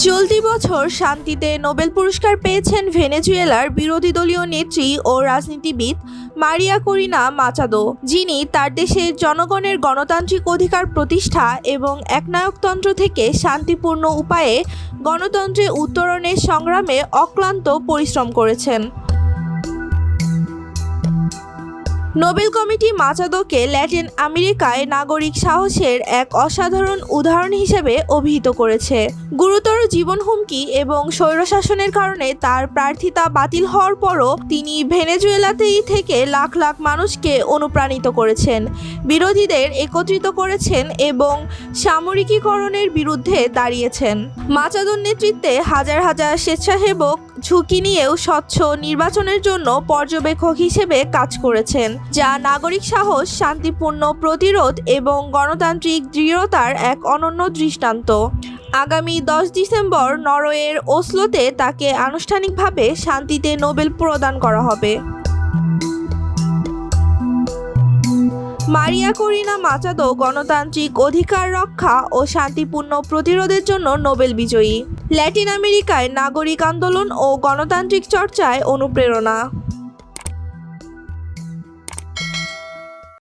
চলতি বছর শান্তিতে নোবেল পুরস্কার পেয়েছেন ভেনেজুয়েলার বিরোধী দলীয় নেত্রী ও রাজনীতিবিদ মারিয়া করিনা মাচাদো, যিনি তার দেশের জনগণের গণতান্ত্রিক অধিকার প্রতিষ্ঠা এবং একনায়কতন্ত্র থেকে শান্তিপূর্ণ উপায়ে গণতন্ত্রে উত্তরণের সংগ্রামে অক্লান্ত পরিশ্রম করেছেন। নোবেল কমিটি মাচাদোকে ল্যাটিন আমেরিকায় নাগরিক সাহসের এক অসাধারণ উদাহরণ হিসেবে অভিহিত করেছে। গুরুতর জীবন হুমকি এবং স্বৈরশাসনের কারণে তার প্রার্থিতা বাতিল হওয়ার পরও তিনি ভেনেজুয়েলাতেই থেকে লাখ লাখ মানুষকে অনুপ্রাণিত করেছেন, বিরোধীদের একত্রিত করেছেন এবং সামরিকীকরণের বিরুদ্ধে দাঁড়িয়েছেন। মাচাদোর নেতৃত্বে হাজার হাজার স্বেচ্ছাসেবক ঝুঁকি নিয়েও স্বচ্ছ নির্বাচনের জন্য পর্যবেক্ষক হিসেবে কাজ করেছেন, যা নাগরিক সাহস, শান্তিপূর্ণ প্রতিরোধ এবং গণতান্ত্রিক দৃঢ়তার এক অনন্য দৃষ্টান্ত। আগামী 10 ডিসেম্বর নরওয়ের ওসলোতে তাকে আনুষ্ঠানিকভাবে শান্তিতে নোবেল প্রদান করা হবে। মারিয়া করিনা মাচাদো গণতান্ত্রিক অধিকার রক্ষা ও শান্তিপূর্ণ প্রতিরোধের জন্য নোবেল বিজয়ী, ল্যাটিন আমেরিকায় নাগরিক আন্দোলন ও গণতান্ত্রিক চর্চায় অনুপ্রেরণা।